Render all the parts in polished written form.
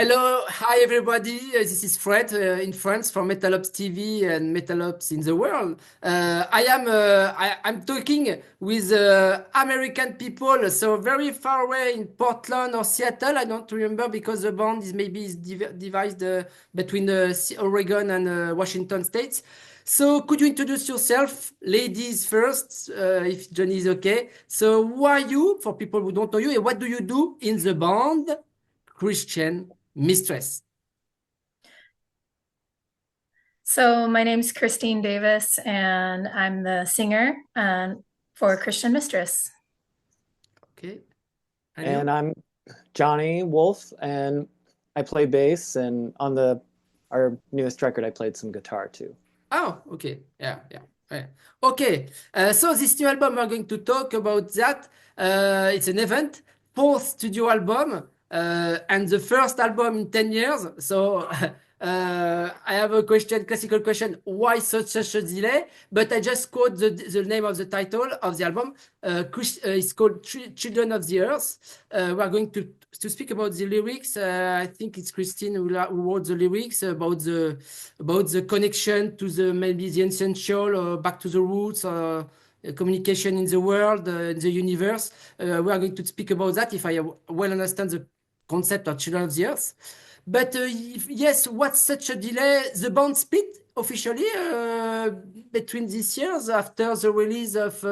Hello, hi everybody. This is Fred in France for Metalops TV and Metalops in the world. I'm talking with American people, so very far away in Portland or Seattle. I don't remember because the band is maybe divided between Oregon and Washington states. So could you introduce yourself, ladies first, if Johnny is okay? So who are you for people who don't know you, and what do you do in the band Christian Mistress? So my name's Christine Davis, and I'm the singer for Christian Mistress. Okay. And And you? I'm Jonny Wulf, and I play bass. And on the our newest record, I played some guitar too. Oh, okay. Yeah, yeah. Yeah. Okay. So this new album, we're going to talk about that. It's an event, fourth studio album, and the first album in 10 years. So I have a question, classical question. Why such a delay? But I just quote the name of the title of the album. It's called Children of the Earth. We're going to speak about the lyrics. I think it's Christine who wrote the lyrics about the connection to the maybe the essential back to the roots, communication in the world, in the universe. We are going to speak about that if I well understand the concept of Children of the Earth. But yes, what's such a delay? The band split officially between these years after the release of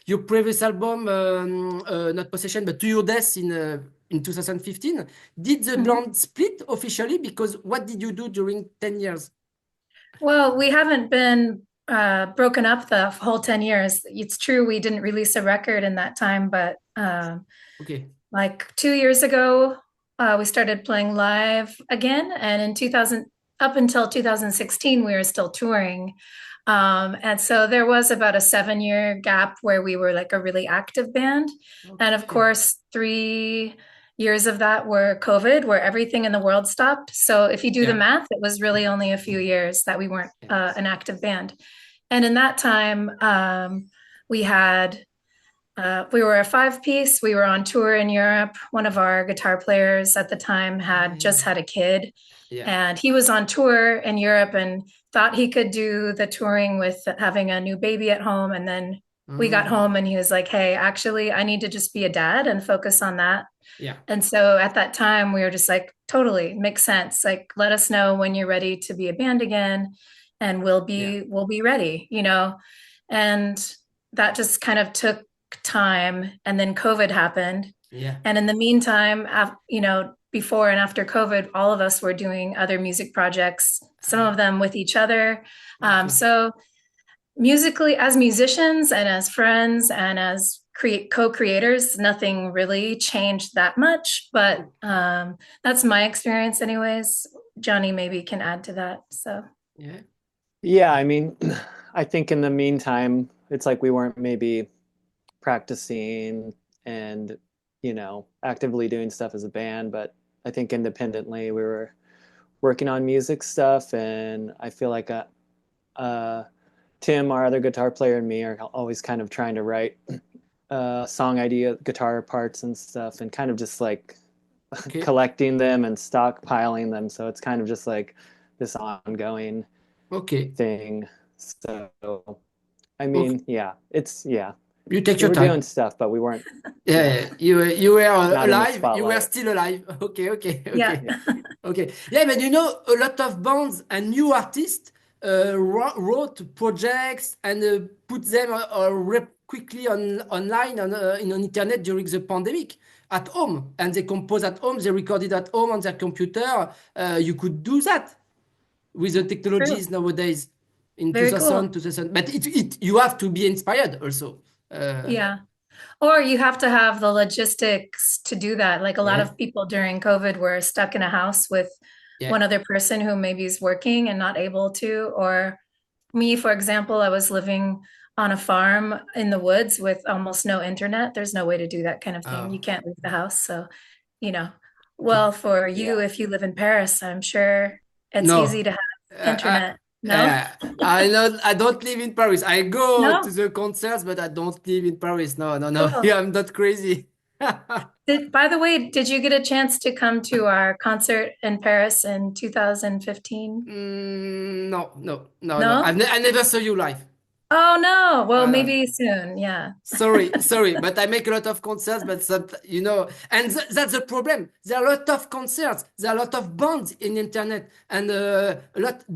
your previous album, not Possession, but To Your Death in 2015. Did the Mhm. band split officially? Because what did you do during 10 years? Well, we haven't been broken up the whole 10 years. It's true we didn't release a record in that time, but Okay. like 2 years ago, we started playing live again. And in 2000, up until 2016, we were still touring. And so there was about a 7 year gap where we were like a really active band. And of Okay. course, 3 years of that were COVID, where everything in the world stopped. So if you do the Yeah. math, it was really only a few years that we weren't Yes. an active band. And in that time, we had we were a five-piece. We were on tour in Europe. One of our guitar players at the time had just had a kid, Yeah. and he was on tour in Europe and thought he could do the touring with having a new baby at home. And then we got Mm, home and he was like, "Hey, actually, I need to just be a dad and focus on that." yeah. And so at that time, we were just like, totally makes sense. Like, let us know when you're ready to be a band again, and we'll Yeah. be ready, you know? And that just kind of took time. And then COVID happened. Yeah. And in the meantime, before and after COVID, all of us were doing other music projects, some of them with each other. Okay. So musically, as musicians and as friends and as co-creators, nothing really changed that much, but that's my experience anyways. Jonny maybe can add to that. So Yeah. Yeah, I mean, I think in the meantime, it's like we weren't maybe practicing and actively doing stuff as a band, but I think independently we were working on music stuff, and I feel like Tim, our other guitar player, and me are always kind of trying to write song idea, guitar parts and stuff, and kind of just like Okay. collecting them and stockpiling them. So it's kind of just like this ongoing Okay. thing. So I Okay. mean, yeah, You take we your were doing time. stuff, but we weren't, Yeah, yeah, yeah. You were not in the alive. You were spotlight. still alive. Okay, okay, yeah. okay, Yeah. okay. Yeah, but you know, a lot of bands and new artists wrote projects and put them quickly online on internet during the pandemic at home, and they compose at home. They recorded at home on their computer. You could do that with the True. technologies nowadays in Very cool. 2000, but you have to be inspired also. Yeah. Or you have to have the logistics to do that. Like a lot Yeah, of people during COVID were stuck in a house with yeah. one other person who maybe is working and not able to. Or me, for example, I was living on a farm in the woods with almost no internet. There's no way to do that kind of thing. You Oh, can't leave the house. So, you know, okay. well, for you, Yeah. if you live in Paris, I'm sure it's easy No, to have uh, I, internet. No? I don't live in Paris. I go to No? the concerts, but I don't live in Paris. No, no, no. Cool. Yeah, I'm not crazy. By the way, did you get a chance to come to our concert in Paris in 2015? No, no, no, no. No? I never saw you live. Oh no. Well, Voilà. maybe soon. Yeah. Sorry, but I make a lot of concerts, but some, and that's the problem. There are a lot of concerts, there are a lot of bands in internet, and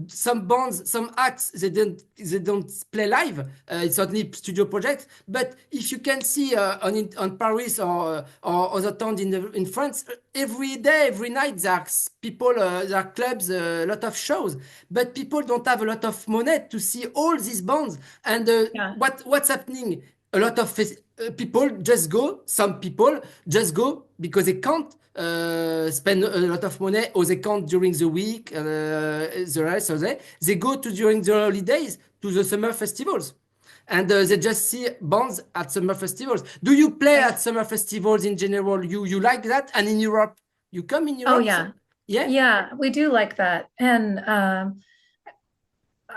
some bands, some acts, they don't play live. It's only studio projects. But if you can see on Paris or other towns in France, every day, every night, there are people, there are clubs, a lot of shows, but people don't have a lot of money to see all these bands. And Yeah. what's happening? A lot of people just go. Some people just go because they can't spend a lot of money, or they can't during the week. The rest of they go to during the holidays to the summer festivals, and they just see bands at summer festivals. Do you play Right. at summer festivals in general? You like that? And in Europe, you come in Oh Europe? yeah. Yeah. Yeah, we do like that. And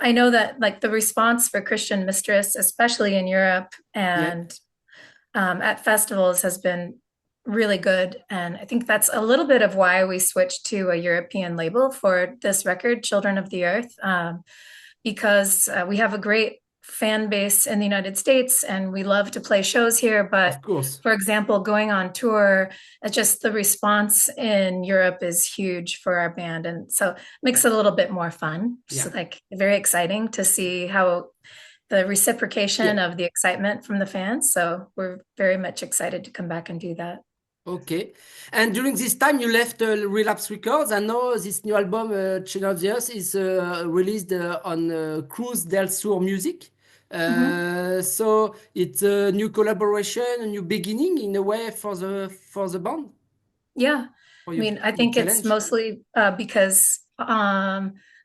I know that like the response for Christian Mistress, especially in Europe Yeah. and at festivals, has been really good. And I think that's a little bit of why we switched to a European label for this record, Children of the Earth, because we have a great fan base in the United States and we love to play shows here. But Of course. for example, going on tour, just the response in Europe is huge for our band. And so it makes it a little bit more fun. Yeah. Just like very exciting to see how the reciprocation Yeah. of the excitement from the fans. So we're very much excited to come back and do that. Okay. And during this time, you left Relapse Records, and now this new album, Children of the Earth, is released on Cruz del Sur Music. Mhm. So it's a new collaboration, a new beginning in a way for the band, Yeah. for I mean, I your think it's challenge. mostly because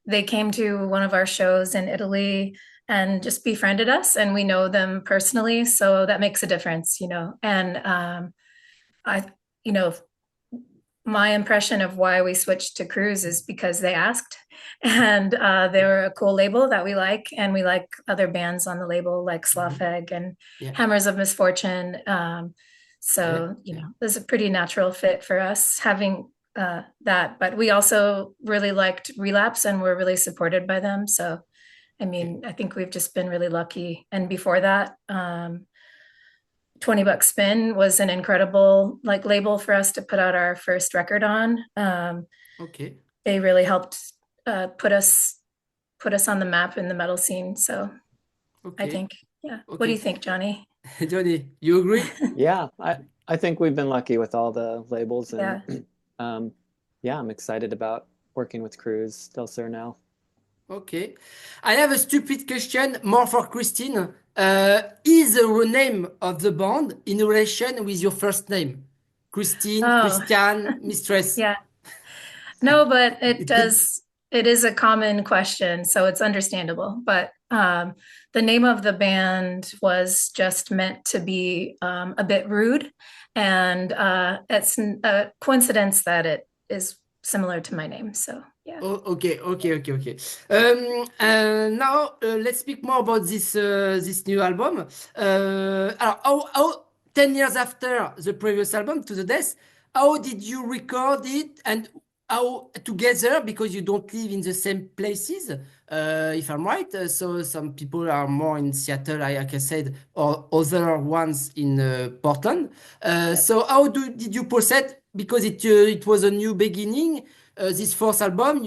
they came to one of our shows in Italy and just befriended us, and we know them personally, so that makes a difference, you know. And I, you know, my impression of why we switched to Cruise is because they asked, and they're a cool label that we like, and we like other bands on the label like Mhm. Slafeg and Yeah, Hammers of Misfortune. yeah, So, you yeah. know, there's a pretty natural fit for us having that. But we also really liked Relapse and we're really supported by them. So, I Okay. mean, I think we've just been really lucky. And before that, 20 Bucks Spin was an incredible like label for us to put out our first record on. Okay. They really helped put us on the map in the metal scene. So I Okay. think, yeah. What do you Okay. think, Johnny? Johnny, you agree? Yeah, I think we've been lucky with all the labels, and Yeah. um, yeah, I'm excited about working with Cruz del Sur now. Okay. I have a stupid question more for Christine. Is the name of the band in relation with your first name? Christine, Oh, Christian, Mistress. yeah. No, but it It could. does. It is a common question, so it's understandable. But the name of the band was just meant to be a bit rude, and it's a coincidence that it is similar to my name. So yeah. Oh, okay. Now let's speak more about this new album. How 10 years after the previous album, To the Death, how did you record it, and how together, because you don't live in the same places, if I'm right? So some people are more in Seattle, like I said, or other ones in Portland. Yeah. So how did you proceed? Because it was a new beginning, this fourth album,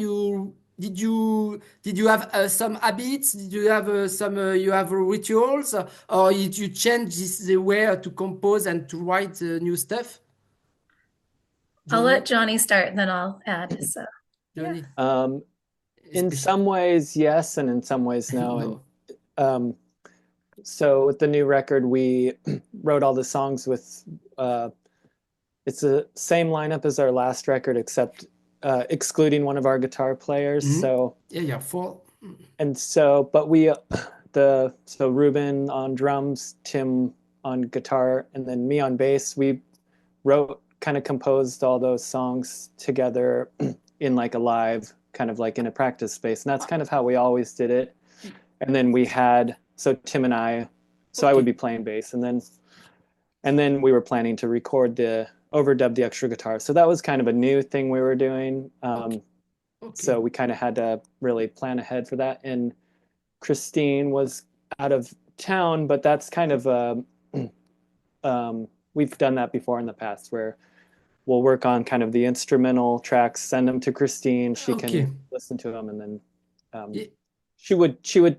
did you have some habits? Did you have some you have rituals, or you change the way to compose and to write new stuff? I'll Johnny, let Johnny start and then I'll add. So yeah. Johnny, Um, in especially some ways, yes, and in some ways, no. And no. um, so with the new record, we wrote all the songs with it's the same lineup as our last record, except excluding one of our guitar players. Mhm. So Yeah, yeah, four. and so, but we so Ruben on drums, Tim on guitar, and then me on bass. We wrote, kind of composed all those songs together in like a live, kind of like in a practice space, and that's kind of how we always did it. And then we had, so Tim and I, so I would Okay. be playing bass, And then we were planning to overdub the extra guitar. So that was kind of a new thing we were doing. Okay. So Okay. we kind of had to really plan ahead for that. And Christine was out of town, but that's kind of we've done that before in the past where we'll work on kind of the instrumental tracks, send them to Christine. She Okay. can listen to them, and then Yeah. she would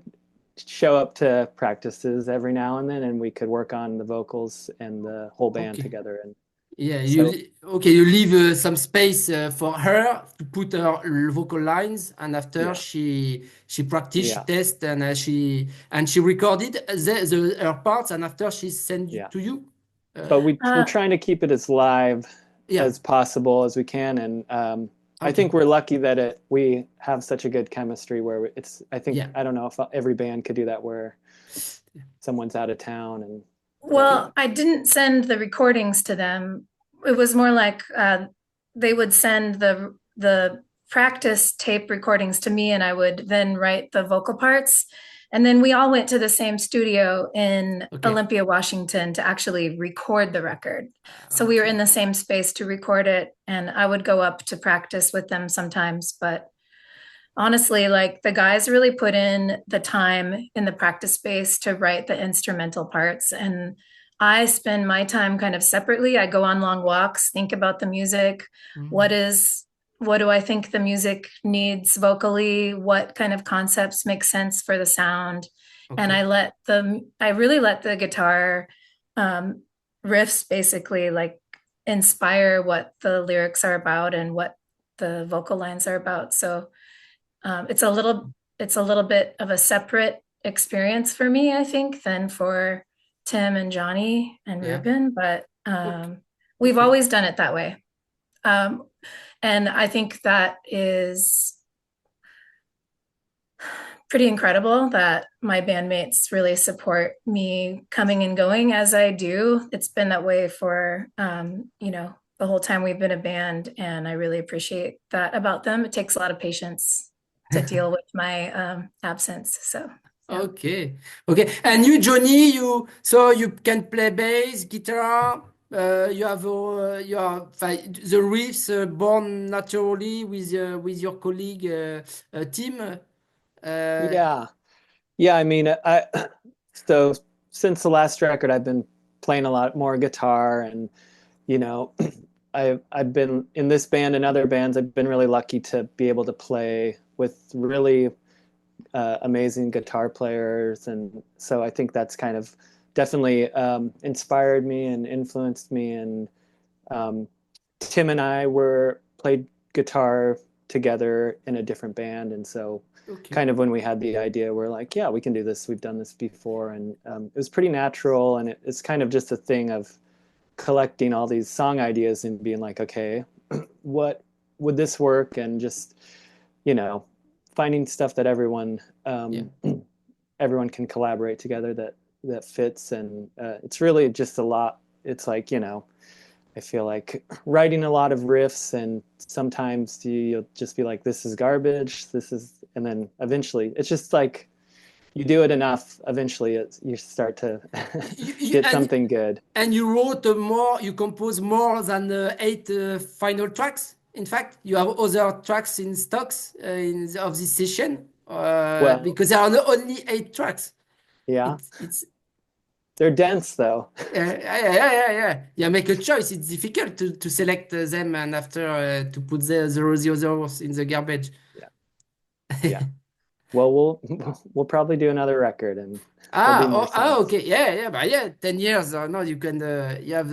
show up to practices every now and then, and we could work on the vocals and the whole band Okay. together. And Yeah, so okay, you leave some space for her to put her vocal lines, and after yeah, she practice, she yeah, test, and she recorded her parts, and after she send you yeah. to you. But Uh, we're Uh, trying to keep it as live yeah, as possible as we can, and I okay, think we're lucky that we have such a good chemistry where it's. I think yeah, I don't know if every band could do that where someone's out of town and but well, I didn't send the recordings to them. It was more like they would send the practice tape recordings to me, and I would then write the vocal parts. And then we all went to the same studio in okay, Olympia, Washington to actually record the record. So we were in okay, the same space to record it, and I would go up to practice with them sometimes, but honestly, like the guys really put in the time in the practice space to write the instrumental parts. And I spend my time kind of separately. I go on long walks, think about the music. mm, What do I think the music needs vocally? What kind of concepts make sense for the sound? And okay, I really let the guitar um, riffs basically like inspire what the lyrics are about and what the vocal lines are about. So um, it's a little it's a little bit of a separate experience for me, I think, than for Tim and Johnny and yeah, Ruben, but okay, we've okay, always done it that way. Um, and I think that is pretty incredible that my bandmates really support me coming and going as I do. It's been that way for, the whole time we've been a band, and I really appreciate that about them. It takes a lot of patience to deal with my absence. So, yeah. okay, okay. And you, Johnny, you can play bass, guitar. You are the riffs born naturally with your colleague Tim. yeah. Yeah, I mean, so since the last record, I've been playing a lot more guitar, and you know, I've been in this band and other bands. I've been really lucky to be able to play with really amazing guitar players, and so I think that's kind of definitely inspired me and influenced me. And um, Tim and I were played guitar together in a different band, and so Okay. kind of when we had the idea, we're like, yeah, we can do this. We've done this before, and it was pretty natural. And it's kind of just a thing of collecting all these song ideas and being like, okay, what would this work? And just you know, finding stuff that Yeah. everyone can collaborate together that fits. And it's really just a lot. It's like I feel like writing a lot of riffs, and sometimes you'll just be like, this is garbage, and then eventually it's just like you do it enough, eventually you start to You, you, get and something good. and you compose more than eight final tracks. In fact, you have other tracks in stocks of this session Well, because there are not only eight tracks. yeah, It's they're dense though. yeah. Make a choice. It's difficult to select them and after to put the others in the garbage. Yeah, yeah. Well, we'll probably do another record, and there'll be Ah, more oh, ah, songs. okay, yeah, but yeah, 10 years. No, you can. You have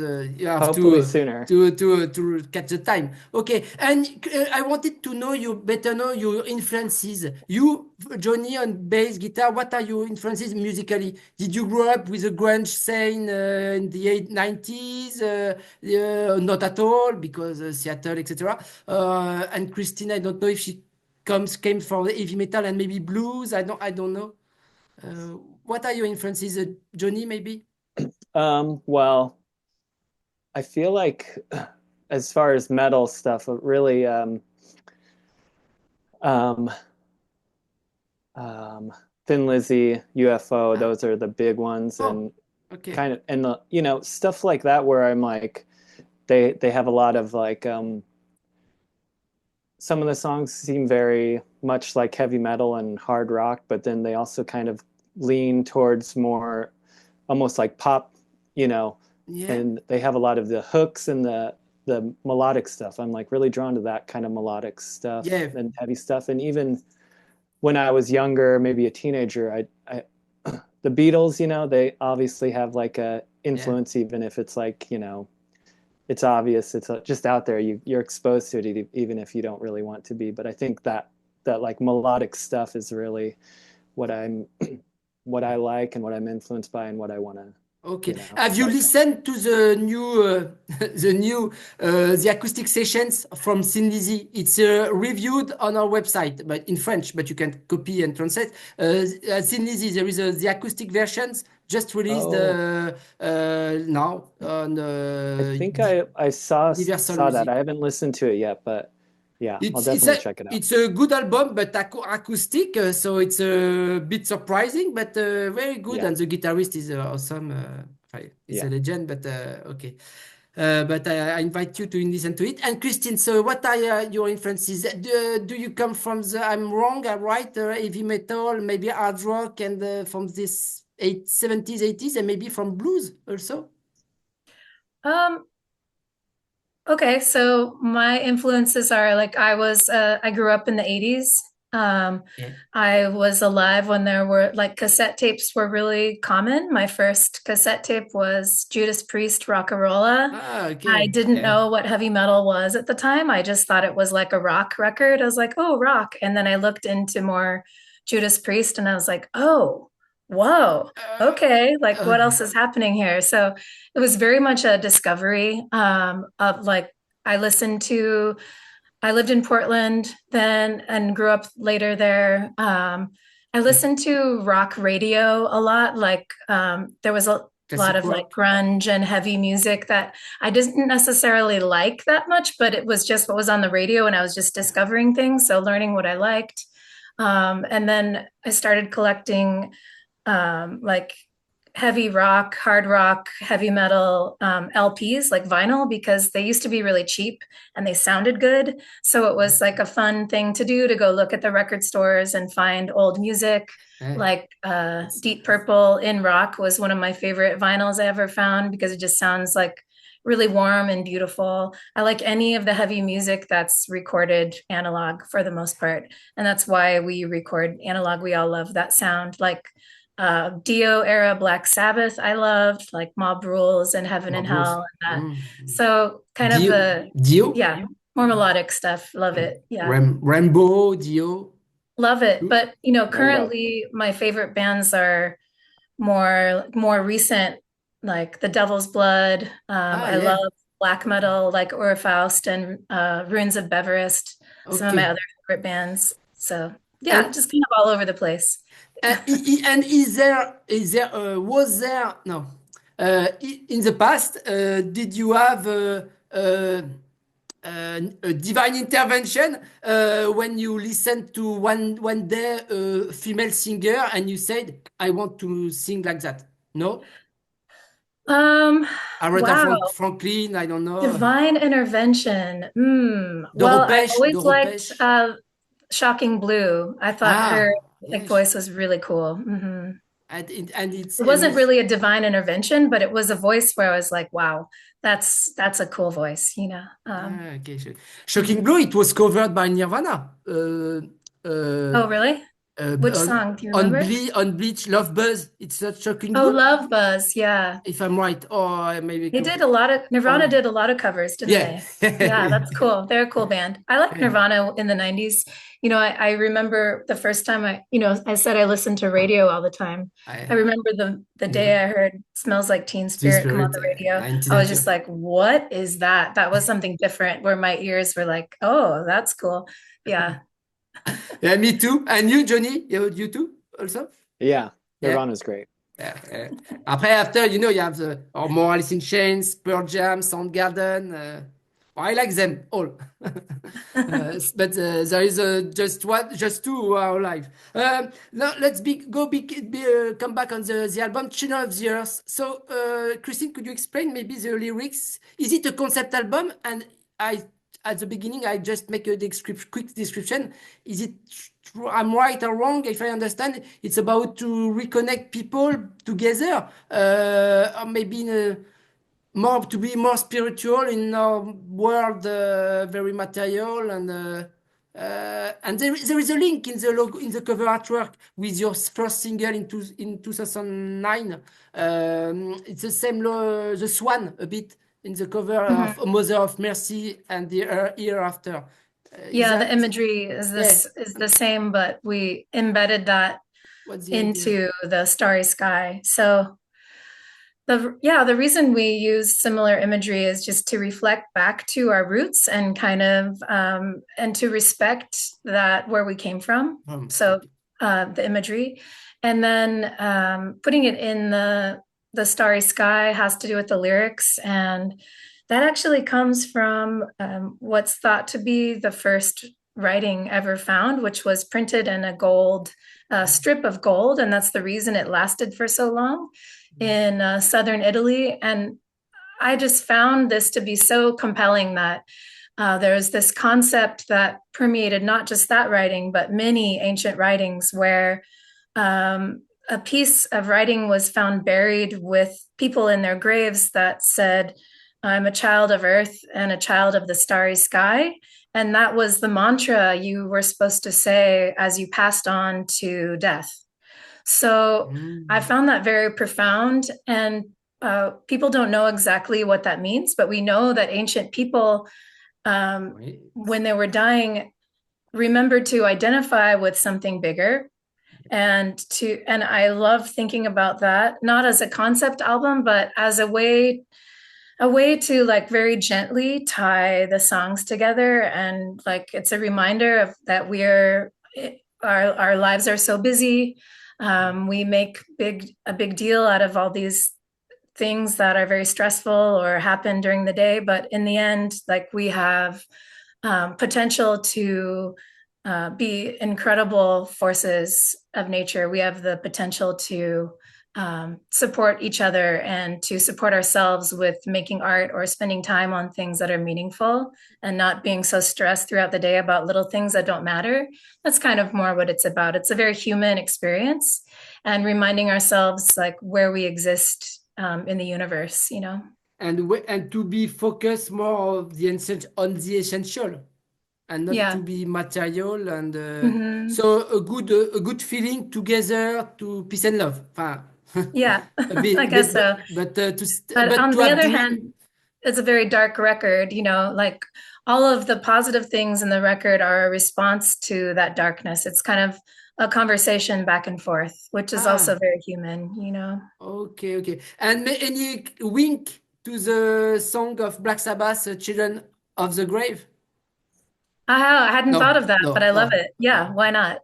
Hopefully sooner. to catch the time. Okay, and I wanted to know you better know your influences. You, Johnny, on bass guitar. What are your influences musically? Did you grow up with a grunge scene in the 90s? Not at all, because Seattle, etc. And Christine, I don't know if she came from the heavy metal and maybe blues. I don't know. Uh, what are your influences, Johnny? Maybe. Well, I feel like as far as metal stuff, it really um, um, Thin Lizzy, UFO, Ah, those are the big ones, oh, and Okay. kind of, and the, you know, stuff like that where I'm like, they have a lot of like, some of the songs seem very much like heavy metal and hard rock, but then they also kind of lean towards more almost like pop, you know, Yeah. and they have a lot of the hooks and the melodic stuff. I'm like really drawn to that kind of melodic stuff Yeah. and heavy stuff. And even when I was younger, maybe a teenager, I the Beatles, you know, they obviously have like a Yeah. influence, even if it's like, you know, it's obvious, it's just out there. You're exposed to it even if you don't really want to be. But I think that like melodic stuff is really what I'm what I like and what I'm influenced by and what I want to, Okay. you know, Have you write down. listened to the new the acoustic sessions from Thin Lizzy? It's reviewed on our website, but in French, but you can copy and translate. Thin Lizzy, there is the acoustic versions just released Oh, now on I think I Universal saw that. Music. I haven't listened to it yet, but yeah, I'll It's it's definitely a check it out. it's a good album, but acoustic, so it's a bit surprising, but very good. Yeah, And the guitarist is awesome. It's a yeah. legend, but okay. But I invite you to listen to it. And Christine, so what are your influences? Do you come from the, I'm wrong, I'm right, heavy metal, maybe hard rock, and from this 70s, 80s, and maybe from blues also? Um, Okay, so my influences are like I grew up in the 80s. Um, Yeah. I was alive when there were like cassette tapes were really common. My first cassette tape was Judas Priest Rock'n'Rolla. Ah, I okay. didn't Yeah. know what heavy metal was at the time. I just thought it was like a rock record. I was like, oh, rock. And then I looked into more Judas Priest and I was like, oh, whoa, Uh, okay, like uh, what else is happening here? So it was very much a discovery of like I listened to I lived in Portland then and grew up later there. I listened to rock radio a lot. Like there was a lot classic of like rock. grunge and heavy music that I didn't necessarily like that much, but it was just what was on the radio and I was just discovering things. So learning what I liked. And then I started collecting like heavy rock, hard rock, heavy metal LPs, like vinyl, because they used to be really cheap and they sounded good. So it was like a fun thing to do to go look at the record stores and find old music. Yeah. Like Deep Purple in Rock was one of my favorite vinyls I ever found because it just sounds like really warm and beautiful. I like any of the heavy music that's recorded analog for the most part. And that's why we record analog. We all love that sound. Like Dio era Black Sabbath, I loved like Mob Rules and Heaven and Marbles. Hell and that. Mm. So kind of Dio, the Dio, yeah, more melodic stuff. Love it. Yeah. Rainbow, Dio. Love it. But you know, Rainbow. currently my favorite bands are more recent, like The Devil's Blood. Ah, I yeah. love black metal like Faust and Ruins of Beverest, some of my Okay. other favorite bands. So yeah, And just kind of all over the place. and is there was there no in the past did you have a divine intervention when you listened to one day a female singer and you said I want to sing like that? No? Um, Aretha wow. Franklin, I don't know. Divine intervention. Well, I always liked Doropesh. Shocking Blue. I thought her Ah, like yes. voice was really cool. And it's It and wasn't it's really a divine intervention, but it was a voice where I was like, wow, that's a cool voice, you know. okay. Shocking Mhm. Blue, it was covered by Nirvana. Uh, Oh, really? Which on song? Do you remember? On Bleach, Love Buzz. It's not Shocking Oh, Blue, Love Buzz. Yeah. if I'm right, or I maybe They did a lot of Nirvana on did a lot of covers, didn't yeah. they? Yeah, that's cool. They're a cool band. I liked Nirvana in the 90s. You know, I remember the first time I said I listened to radio all the time. I I, remember the day I heard Smells Like Teen Teen Spirit come on Spirit, the radio. I was 1990. just like, what is that? That was something different where my ears were like, oh, that's cool. Yeah. Yeah, me too. And you, Johnny, you too, also. Yeah, Yeah. Nirvana's great. Yeah, yeah. Après, after, you have the or more Alice in Chains, Pearl Jam, Soundgarden. I like them all. But there is just two who are alive. Now let's come back on the album Children of the Earth. So, Christine, could you explain maybe the lyrics? Is it a concept album? And I, at the beginning, I just make a quick description. Is it true? I'm right or wrong? If I understand, it's about to reconnect people together, or maybe in a more to be more spiritual in our world, very material, and there is a link in the logo, in the cover artwork with your first single in 2009. It's the same the swan a bit in the cover Mhm. of Mother of Mercy and the Year After. Is Yeah, the that, imagery is yeah, the same, but we embedded that what's the idea? into the starry sky. So the reason we use similar imagery is just to reflect back to our roots and kind of and to respect that where we came from. So the imagery, and then putting it in the starry sky has to do with the lyrics, and that actually comes from what's thought to be the first writing ever found, which was printed in a gold strip of gold, and that's the reason it lasted for so long in southern Italy. And I just found this to be so compelling that there's this concept that permeated not just that writing, but many ancient writings where a piece of writing was found buried with people in their graves that said, I'm a child of earth and a child of the starry sky. And that was the mantra you were supposed to say as you passed on to death. So I found that very profound, and people don't know exactly what that means, but we know that ancient people, when they were dying, remembered to identify with something bigger, and I love thinking about that, not as a concept album, but as a way to like very gently tie the songs together, and like it's a reminder of that our lives are so busy. We make a big deal out of all these things that are very stressful or happen during the day, but in the end, like we have potential to be incredible forces of nature. We have the potential to support each other and to support ourselves with making art or spending time on things that are meaningful and not being so stressed throughout the day about little things that don't matter. That's kind of more what it's about. It's a very human experience, and reminding ourselves like where we exist in the universe, you know. And to be focused more on the essential, and not to Yeah. be material, and Mm-hmm. so a good feeling together, to peace and love. Yeah, A I bit, guess so. But but on to the have other hand, it's a very dark record, you know, like all of the positive things in the record are a response to that darkness. It's kind of a conversation back and forth, which is also ah, very human, you know. okay, and any wink to the song of Black Sabbath, Children of the Grave? I hadn't thought No, of that, but no, I love no, it. Yeah, no. why not?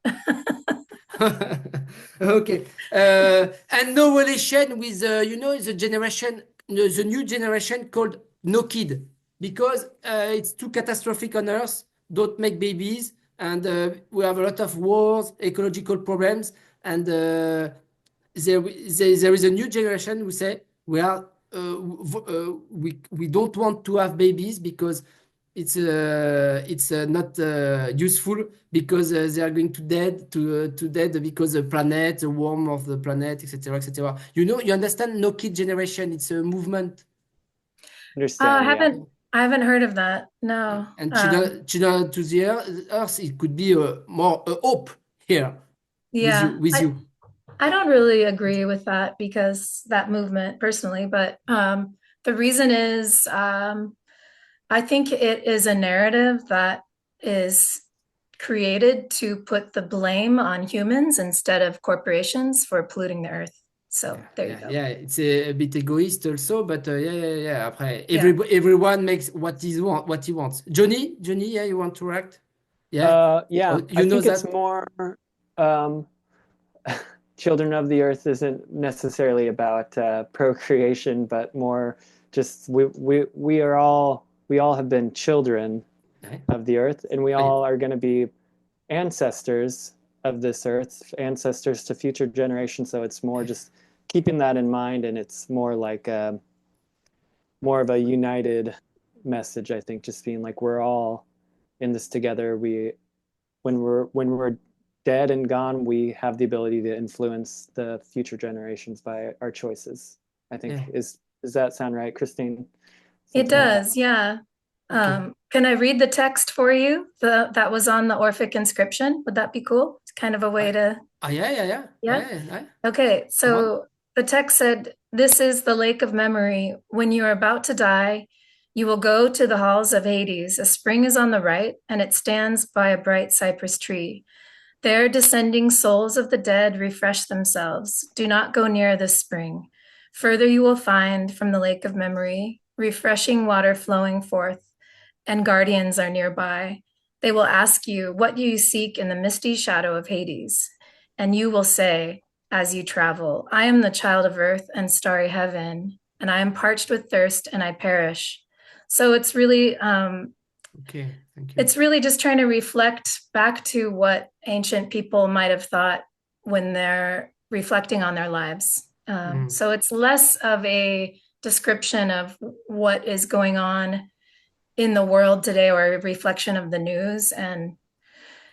Okay, and no relation with the generation, the new generation called no kid, because it's too catastrophic on Earth. Don't make babies, and we have a lot of wars, ecological problems, and there is a new generation who say we are we don't want to have babies because it's not useful, because they are going to dead because the planet, the warmth of the planet, etc., etc. You understand? No kid generation. It's a movement. I Understand, yeah. haven't heard of that. No. And children to the earth, it could be more a hope here Yeah, with you. I don't really agree with that because that movement personally, but the reason is I think it is a narrative that is created to put the blame on humans instead of corporations for polluting the earth. So there you go. Yeah. It's a bit egoist also, but yeah. Après, Yeah. everyone makes what he wants. Johnny, yeah, you want to react? Yeah. Yeah, Oh, I you know think it's that. more um, Children of the Earth isn't necessarily about procreation, but more just we we all have been children Ouais. of the earth, and we Ouais. all are going to be ancestors of this earth, ancestors to future generations. So it's more just keeping that in mind, and it's more like more of a united message, I think, just being like we're all in this together. When we're dead and gone, we have the ability to influence the future generations by our choices. I think Yeah. does that sound right, Christine? It Something like that? does, yeah. Okay. Can I read the text for you? That was on the Orphic inscription. Would that be cool? It's kind of a way to, Yeah, yeah, yeah. yeah. Ouais, ouais. Okay, Come on. so the text said, "This is the lake of memory. When you are about to die, you will go to the halls of Hades. A spring is on the right, and it stands by a bright cypress tree. There, descending souls of the dead refresh themselves. Do not go near this spring. Further, you will find from the lake of memory refreshing water flowing forth, and guardians are nearby. They will ask you, 'What do you seek in the misty shadow of Hades?' And you will say, as you travel, 'I am the child of earth and starry heaven, and I am parched with thirst and I perish.'" So it's really Okay, thank you. it's really just trying to reflect back to what ancient people might have thought when they're reflecting on their lives. So it's less of a description of what is going on in the world today or a reflection of the news. And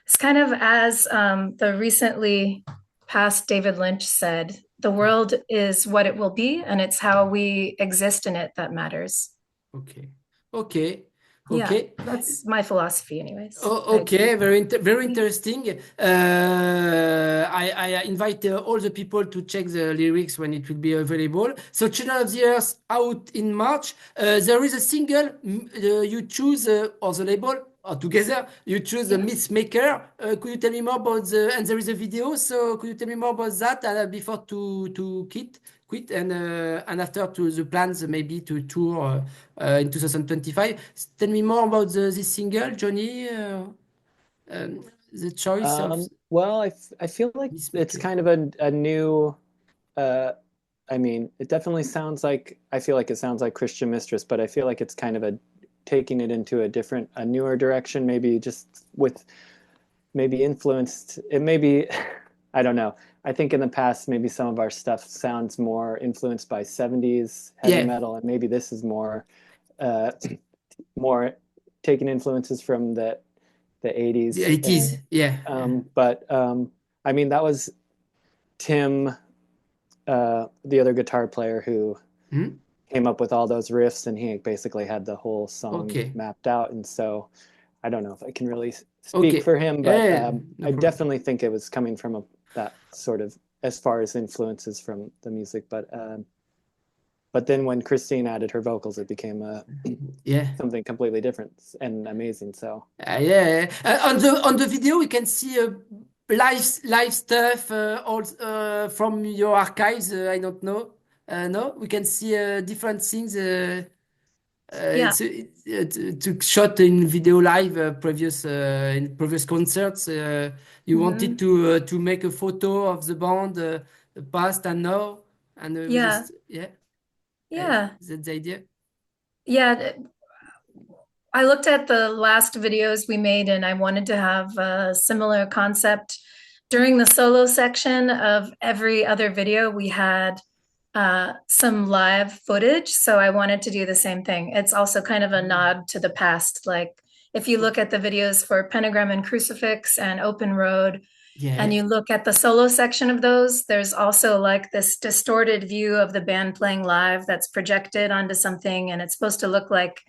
it's kind of as the recently passed David Lynch said, the world is what it will be, and it's how we exist in it that matters. Okay. Okay. Yeah, Okay. that's my philosophy anyways. Oh, okay, very interesting. I invite all the people to check the lyrics when it will be available. So, Children of the Earth out in March. There is a single you choose, or the label, or together you choose the Miss Maker. Could you tell me more about and there is a video. So, could you tell me more about that before to quit and after to the plans maybe to tour in 2025. Tell me more about this single, Johnny. The choice of Well, I feel like Miss it's Maker. kind of a new. I mean, it definitely sounds like I feel like it sounds like Christian Mistress, but I feel like it's kind of taking it into a newer direction, maybe just with maybe influenced. It may be, I don't know. I think in the past, maybe some of our stuff sounds more influenced by 70s heavy Yeah, metal, and maybe this is uh, more taking influences from the the 80s. 80s. Yeah. But I mean, that was Tim, the other guitar player who Hmm? came up with all those riffs, and he basically had the whole song Okay. mapped out. And so I don't know if I can really speak Okay. for him, but Yeah, no I problem. definitely think it was coming from that sort of as far as influences from the music. But then when Christine added her vocals, it became Yeah. something completely different and amazing. So Yeah. On the video, we can see live stuff all from your archives. I don't know. No, we can see different things. Yeah. To shot in video live previous in previous concerts. You wanted to make a photo of the band, the past and now, and with Yeah. this, yeah, Yeah. that's the idea. Yeah. I looked at the last videos we made and I wanted to have a similar concept. During the solo section of every other video, we had some live footage. So I wanted to do the same thing. It's also kind of a nod to the past. Like if you look at the videos for Pentagram and Crucifix and Open Road, and Yeah, you look at the solo section of those, there's also like this distorted view of the band playing live that's projected onto something. And it's supposed to look like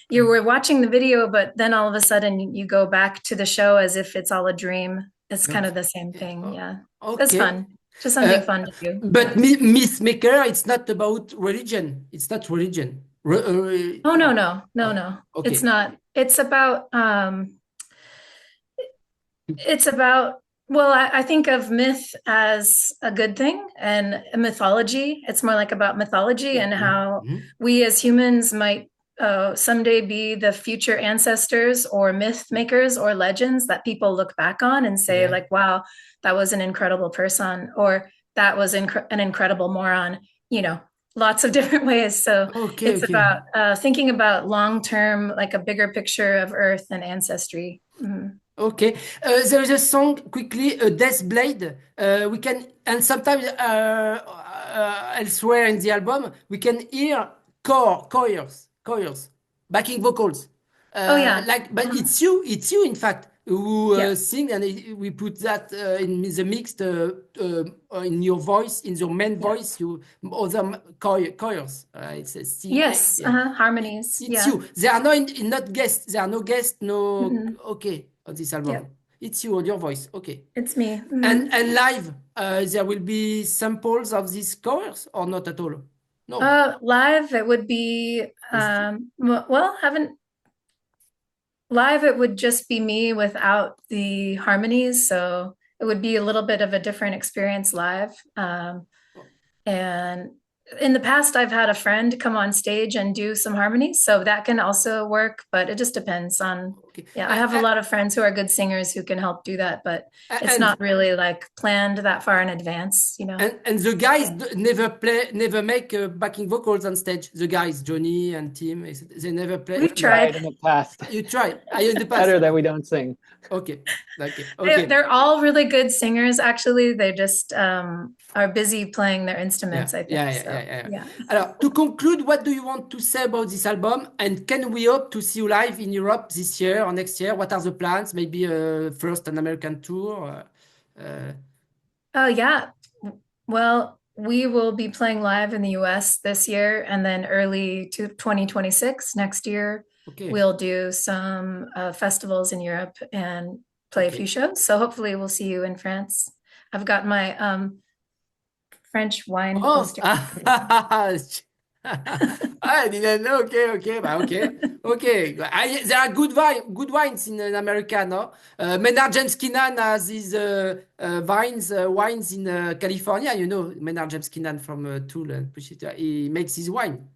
you were watching the video, but then all of a sudden you go back to the show as if it's all a dream. It's kind of okay, the same yeah. thing. Yeah. It's Okay. fun. Just something Uh, fun to do. but Yeah. Miss Maker, it's not about religion. It's not religion. Oh, no, no, no, Oh, no. It's okay. not. It's about, well, I think of myth as a good thing and mythology. It's more like about mythology and how Mhm. we as humans might someday be the future ancestors or myth makers or legends that people look back on and say, Yeah. like, wow, that was an incredible person, or that was an incredible moron, you know. lots of different ways. So Okay, it's okay. about thinking about long-term, like a bigger picture of Earth and ancestry. Mhm. Okay. There is a song quickly, a Death Blade. We can, and sometimes elsewhere in the album, we can hear chorus, backing vocals. Oh yeah. Like, but Mhm. it's you, in fact, who Yeah. sing, and we put that in the mixed in your voice, in your main Yeah. voice, you other chorus. It's a C, Yes. yeah. Harmonies. It's Yeah. you. There are not guests. There are no guests. No. Mhm. Okay, on this album, Yep. it's you, your voice. Okay, It's me. and live, there will be samples of these covers or not at all. No. Live, it would be well, haven't live it would just be me without the harmonies, so it would be a little bit of a different experience live. And in the past, I've had a friend come on stage and do some harmonies, so that can also work, but it just depends on, Okay. yeah, I have a lot of friends who are good singers who can help do that, but it's And not really like planned that far in advance, you know. and the guys never make backing vocals on stage. The guys, Jonny and Tim, they never play. We've Tried tried. in the past. You try. Are you in the past? Better that we don't sing. Okay. Okay. They're all really good singers, actually. They just are busy playing their instruments, I think. So, yeah. Alors, to conclude, what do you want to say about this album? And can we hope to see you live in Europe this year or next year? What are the plans? Maybe first an American tour? Yeah. Well, we will be playing live in the US this year, and then early to 2026 next year, Okay. we'll do some festivals in Europe and play a few shows. So hopefully we'll see you in France. I've got my French wine Oh, poster. I didn't know. Okay, but okay. There are good wines in America, no? Maynard James Keenan has his wines in California. You know, Maynard James Keenan from Tool and Pussycat. He makes his wine.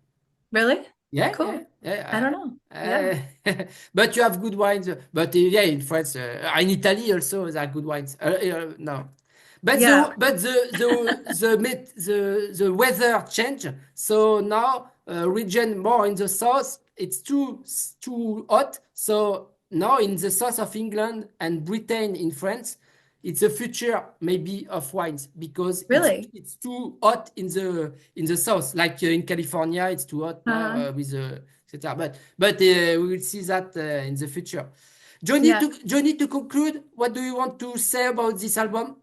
Really? Yeah, Cool. I don't know. but you have good wines. But yeah, in France, in Italy also there are good wines. No, but Yeah. the weather change. So now region more in the south, it's too hot. So now in the south of England and Britain, in France, it's a future maybe of wines because Really? it's too hot in the south, like in California, it's too hot now with the etc. But we will see that in the future. Jonny, Yeah. to conclude, what do you want to say about this album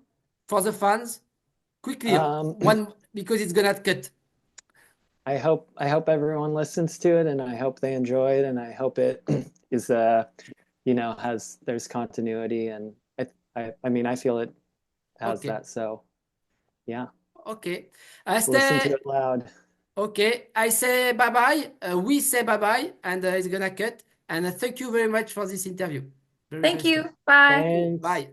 for the fans? Quickly, one because it's gonna cut. I hope everyone listens to it, and I hope they enjoy it, and I hope it is there's continuity, and I mean I feel it has that. So yeah. Okay. Listen to it loud. Okay. I say bye bye. We say bye bye, and it's gonna cut. And thank you very much for this interview. Thank you. Bye. Thanks. Bye.